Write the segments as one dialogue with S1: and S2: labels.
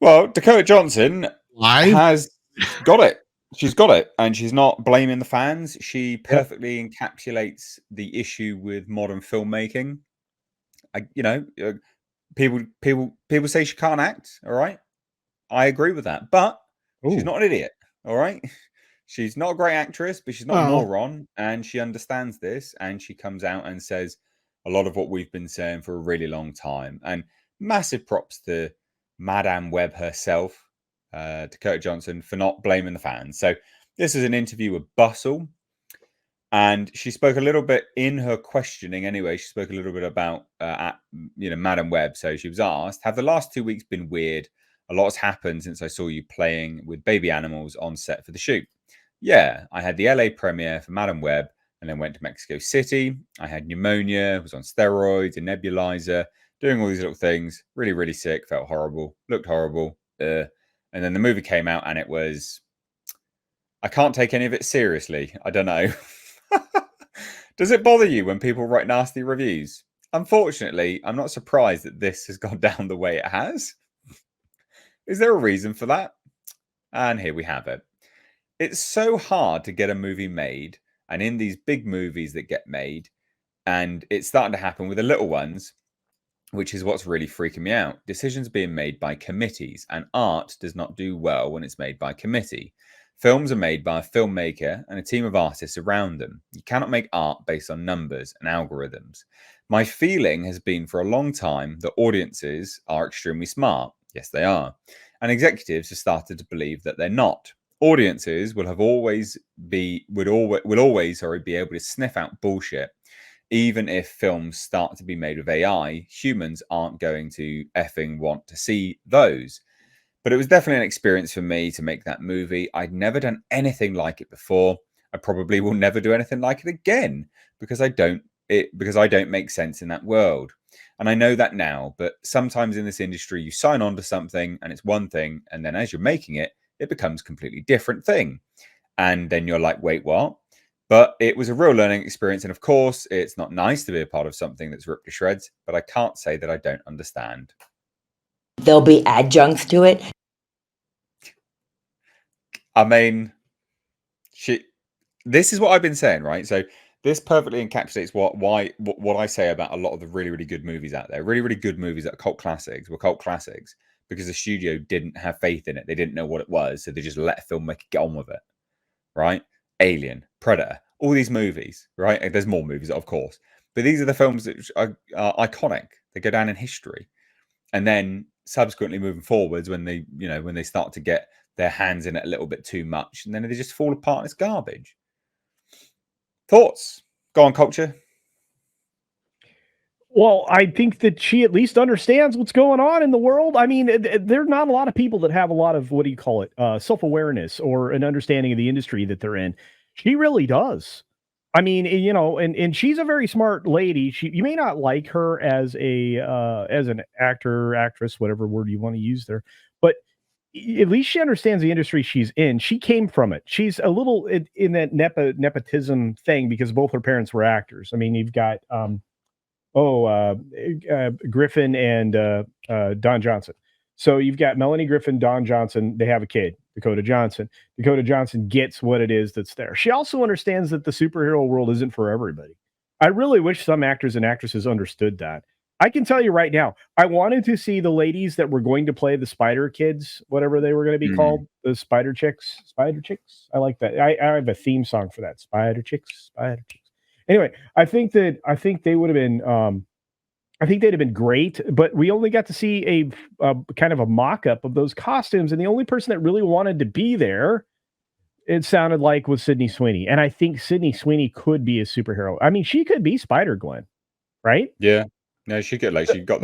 S1: Well, Dakota Johnson
S2: Live?
S1: has got it. She's got it, and she's not blaming the fans. She
S2: Yep.
S1: perfectly encapsulates the issue with modern filmmaking. People say she can't act. All right, I agree with that, but she's
S2: Ooh.
S1: not an idiot. All right, she's not a great actress, but she's not a
S2: Well,
S1: moron, and she understands this, and she comes out and says a lot of what we've been saying for a really long time. And massive props to Madame Web herself, Dakota Johnson, for not blaming the fans. So this is an interview with Bustle, and she spoke a little bit in her questioning. Anyway, she spoke a little bit about Madame Web. So she was asked, "Have the last 2 weeks been weird? A lot has happened since I saw you playing with baby animals on set for the shoot." Yeah, I had the LA premiere for Madame Web, and then went to Mexico City. I had pneumonia, was on steroids, a nebulizer, doing all these little things. Really, really sick. Felt horrible. Looked horrible. And then the movie came out, and it was. I can't take any of it seriously. I don't know. Does it bother you when people write nasty reviews? Unfortunately, I'm not surprised that this has gone down the way it has. Is there a reason for that? And here we have it. It's so hard to get a movie made, and in these big movies that get made, and it's starting to happen with the little ones, which is what's really freaking me out. Decisions being made by committees, and art does not do well when it's made by committee. Films are made by a filmmaker and a team of artists around them. You cannot make art based on numbers and algorithms. My feeling has been for a long time that audiences are extremely smart. Yes, they are. And executives have started to believe that they're not. Audiences will always be able to sniff out bullshit. Even if films start to be made with AI, humans aren't going to effing want to see those. But it was definitely an experience for me to make that movie. I'd never done anything like it before. I probably will never do anything like it again because I don't make sense in that world. And I know that now, but sometimes in this industry you sign on to something and it's one thing, and then as you're making it, it becomes a completely different thing. And then you're like, wait, what? But it was a real learning experience. And of course, it's not nice to be a part of something that's ripped to shreds, but I can't say that I don't understand.
S3: There'll be adjuncts to it.
S1: I mean, this is what I've been saying, right? So this perfectly encapsulates what I say about a lot of the really, really good movies out there. Really, really good movies that are cult classics because the studio didn't have faith in it. They didn't know what it was, so they just let a filmmaker get on with it, right? Alien, Predator, all these movies, right? And there's more movies, of course, but these are the films that are iconic. They go down in history, and then subsequently moving forwards, when they start to get their hands in it a little bit too much, and then they just fall apart and it's garbage. Thoughts? Go on, Culture.
S4: Well, I think that she at least understands what's going on in the world. I mean, there are not a lot of people that have a lot of, what do you call it, self-awareness or an understanding of the industry that they're in. She really does. I mean, and she's a very smart lady. You may not like her as an actor, actress, whatever word you want to use there, but at least she understands the industry she's in. She came from it. She's a little in that nepotism thing because both her parents were actors. I mean, you've got Griffin and Don Johnson. So you've got Melanie Griffin, Don Johnson. They have a kid, Dakota Johnson. Dakota Johnson gets what it is that's there. She also understands that the superhero world isn't for everybody. I really wish some actors and actresses understood that. I can tell you right now, I wanted to see the ladies that were going to play the Spider Kids, whatever they were going to be called, the Spider Chicks. Spider Chicks? I like that. I have a theme song for that. Spider Chicks, Spider Chicks. Anyway, I think they would have been. I think they'd have been great, but we only got to see a kind of a mock-up of those costumes, and the only person that really wanted to be there, it sounded like, was Sydney Sweeney. And I think Sydney Sweeney could be a superhero. I mean, she could be Spider-Gwen, right?
S1: Yeah. No, she got the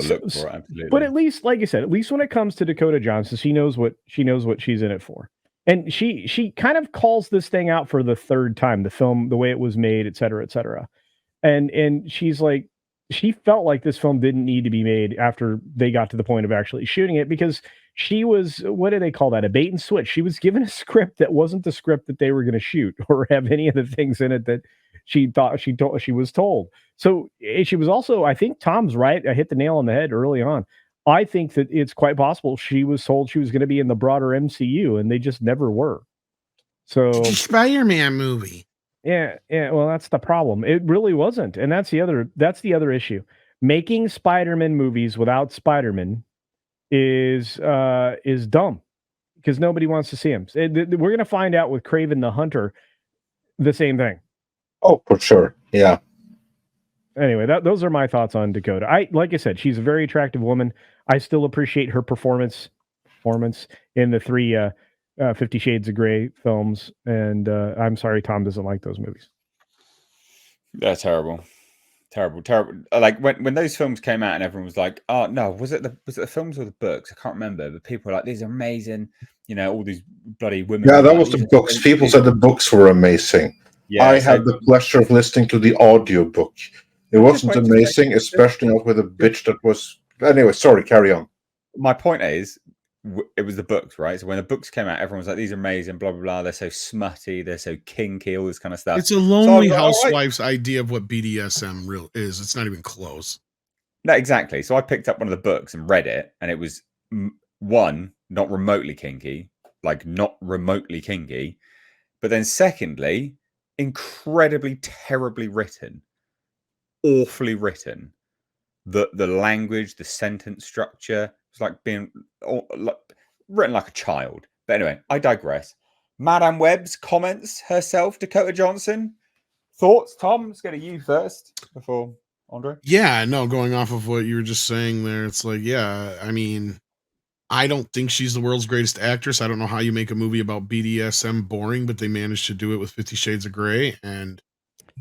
S1: look for it, absolutely.
S4: But at least, like I said, at least when it comes to Dakota Johnson, she knows what she's in it for. And she kind of calls this thing out for the third time, the film, the way it was made, et cetera, et cetera. And she's like, she felt like this film didn't need to be made after they got to the point of actually shooting it, because she was, what do they call that? A bait and switch. She was given a script that wasn't the script that they were going to shoot or have any of the things in it that she was told. So she was also, I think Tom's right. I hit the nail on the head early on. I think that it's quite possible she was told she was going to be in the broader MCU, and they just never were. So
S2: Spider-Man movie.
S4: yeah. Well, that's the problem. It really wasn't, and that's the other issue. Making Spider-Man movies without Spider-Man is dumb because nobody wants to see him. We're going to find out with Kraven the Hunter the same thing.
S5: Oh, for sure. Yeah.
S4: Anyway, those are my thoughts on Dakota. Like I said, she's a very attractive woman. I still appreciate her performance in the 3 50 Shades of Grey films, and I'm sorry Tom doesn't like those movies.
S1: They're terrible. Like when those films came out and everyone was like, "Oh no, was it the films or the books? I can't remember." But people were like, "These are amazing," all these bloody women.
S5: Yeah, that
S1: like,
S5: was the books. People said the books were amazing. Yeah, I had the pleasure of listening to the audio book. It wasn't amazing, especially not with a bitch that was. Anyway, sorry, carry on.
S1: My point is, it was the books, right? So when the books came out, everyone was like, "These are amazing," blah blah blah. They're so smutty, they're so kinky, all this kind of stuff.
S2: It's a lonely housewife's idea of what BDSM real is. It's not even close.
S1: No, exactly. So I picked up one of the books and read it, and it was one, not remotely kinky, but then secondly, incredibly terribly written, awfully written. The language, the sentence structure was like being written like a child. But anyway, I digress. Madame Web's comments herself, Dakota Johnson. Thoughts, Tom? Let's go to you first before Andre.
S2: Yeah, no, going off of what you were just saying there, it's like, yeah, I mean, I don't think she's the world's greatest actress. I don't know how you make a movie about BDSM boring, but they managed to do it with 50 Shades of Grey. And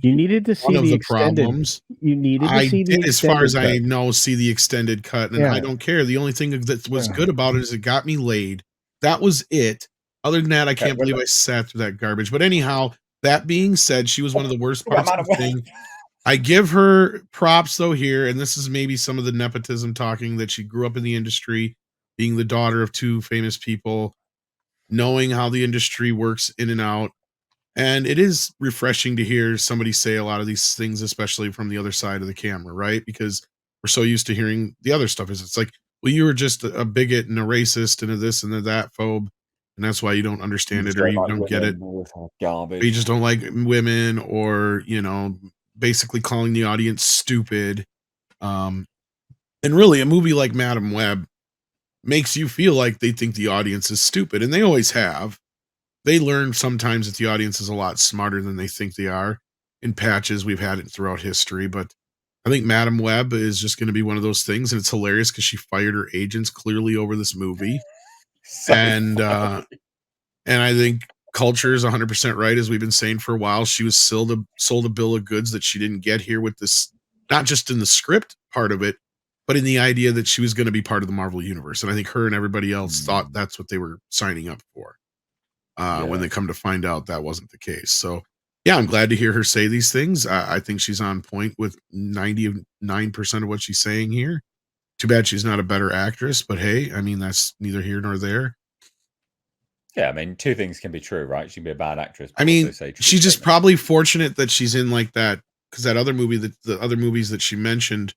S4: you needed to see
S2: one of the problems.
S4: You needed to see the extended
S2: as far as
S4: cut.
S2: I know, see the extended cut, and I don't care. The only thing that was good about it is it got me laid. That was it. Other than that, I can't believe I sat through that garbage. But anyhow, that being said, she was one of the worst parts of the thing. I give her props though here, and this is maybe some of the nepotism talking, that she grew up in the industry, being the daughter of 2 famous people, knowing how the industry works in and out. And it is refreshing to hear somebody say a lot of these things, especially from the other side of the camera, right? Because we're so used to hearing the other stuff. It's like, well, you were just a bigot and a racist and a this and a that phobe, and that's why you don't understand it, or you don't get it.
S1: Garbage.
S2: Or you just don't like women, or basically calling the audience stupid. And really, a movie like Madame Web makes you feel like they think the audience is stupid, and they always have. They learn sometimes that the audience is a lot smarter than they think they are. In patches, we've had it throughout history, but I think Madame Web is just going to be one of those things, and it's hilarious because she fired her agents clearly over this movie. And I think culture is 100% right, as we've been saying for a while. She was sold a bill of goods that she didn't get here with this, not just in the script part of it, but in the idea that she was going to be part of the Marvel Universe. And I think her and everybody else thought that's what they were signing up for. When they come to find out that wasn't the case. So yeah, I'm glad to hear her say these things. I think she's on point with 99% of what she's saying here. Too bad she's not a better actress, but hey, I mean, that's neither here nor there.
S1: Yeah, I mean, 2 things can be true, right? She can be a bad actress.
S2: I mean, she's just probably fortunate that she's in like that, because that other movie, the other movies that she mentioned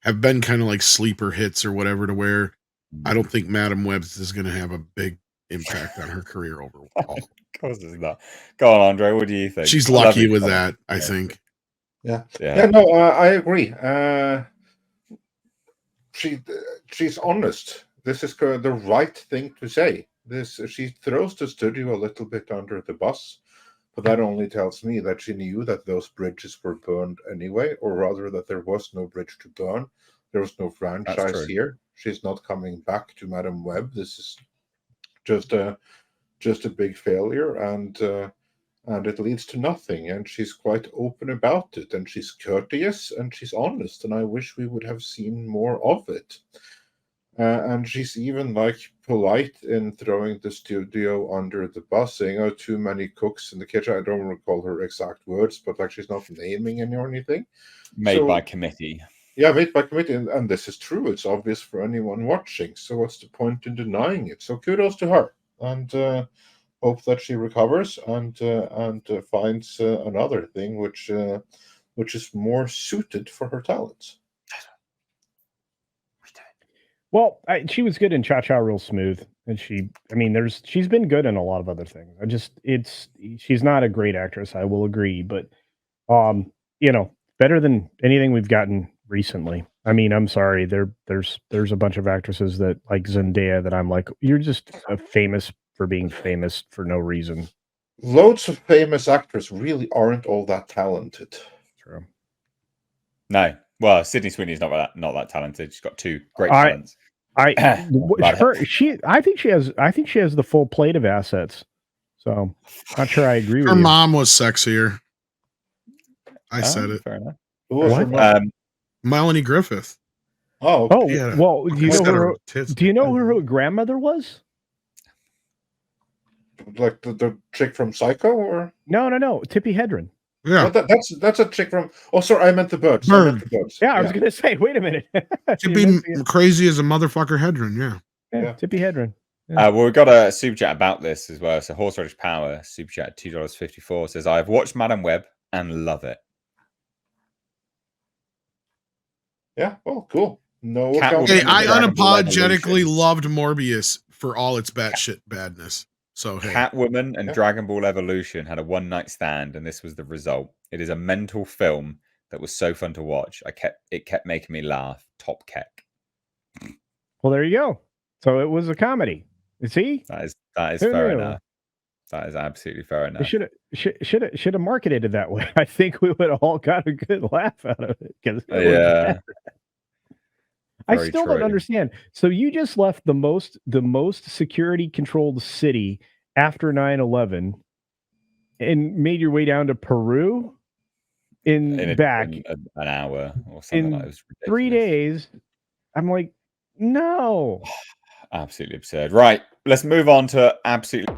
S2: have been kind of like sleeper hits or whatever, to where I don't think Madame Web is going to have a big impact on her career overall.
S1: Of course it's not. Go on, Andre. What do you think?
S2: She's lucky with that, I think.
S5: Yeah. No, I agree. She's honest. This is the right thing to say. She throws the studio a little bit under the bus, but that only tells me that she knew that those bridges were burned anyway, or rather that there was no bridge to burn. There was no franchise here. She's not coming back to Madame Web. This is just a big failure, and it leads to nothing. And she's quite open about it, and she's courteous, and she's honest, and I wish we would have seen more of it. And she's even like polite in throwing the studio under the bus, saying, "Oh, too many cooks in the kitchen." I don't recall her exact words, but like, she's not naming any or anything.
S1: Made by committee.
S5: Yeah, made by committee, and this is true. It's obvious for anyone watching. So what's the point in denying it? So kudos to her, and hope that she recovers and finds another thing which is more suited for her talents.
S4: Well, she was good in Cha Cha Real Smooth, and she's been good in a lot of other things. She's not a great actress, I will agree, but better than anything we've gotten recently. I mean, I'm sorry, there's a bunch of actresses that like Zendaya that I'm like, you're just famous for being famous for no reason.
S5: Loads of famous actors really aren't all that talented.
S4: True.
S1: No. Well, Sydney Sweeney's not that talented. She's got 2 great talents.
S4: I think she has the full plate of assets. So not sure I agree with
S2: Her
S4: you.
S2: mom was sexier. I said it.
S1: Fair enough.
S5: Who was her mom?
S2: Melanie Griffith.
S5: Oh,
S4: Oh,
S2: Yeah.
S4: well, do you
S2: She's
S4: know
S2: got
S4: who
S2: her
S4: her,
S2: tits.
S4: do you know who her grandmother was?
S5: like the chick from Psycho, or
S4: No. Tippi Hedren.
S2: Yeah.
S5: oh, that's a chick from. Oh, sorry, I meant the Birds. I meant the Birds.
S4: Yeah, I was gonna say, wait a minute.
S2: She'd
S4: You
S2: be
S4: missed it.
S2: crazy as a motherfucker Hedron, yeah.
S4: Yeah,
S5: Yeah.
S4: Tippi Hedren.
S1: Well, we've got a super chat about this as well. So Horseradish Power super chat $2.54 says, "I've watched Madam Web and love it."
S5: Yeah. Oh, cool. No.
S1: Catwoman.
S5: account-
S2: Hey,
S1: the
S2: I
S1: Dragon Ball
S2: unapologetically
S1: Evolution.
S2: loved Morbius for all its batshit badness. So hey,
S1: Catwoman and
S5: Yeah.
S1: Dragon Ball Evolution had a one-night stand, and this was the result. It is a mental film that was so fun to watch. It kept making me laugh. Top keck.
S4: Well, there you go. So it was a comedy. See,
S1: That is
S4: Who
S1: fair
S4: knew?
S1: enough. That is absolutely fair
S4: they
S1: enough.
S4: should have marketed it that way. I think we would have all got a good laugh out of it. 'Cause it was
S1: Yeah.
S4: bad. I
S1: Very
S4: still don't
S1: true.
S4: understand. So you just left the most security controlled city after 9/11 and made your way down to Peru back
S1: in an hour or something
S4: in
S1: like that. It was
S4: 3
S1: ridiculous.
S4: days. I'm like, no.
S1: Absolutely absurd. Right, let's move on to absolutely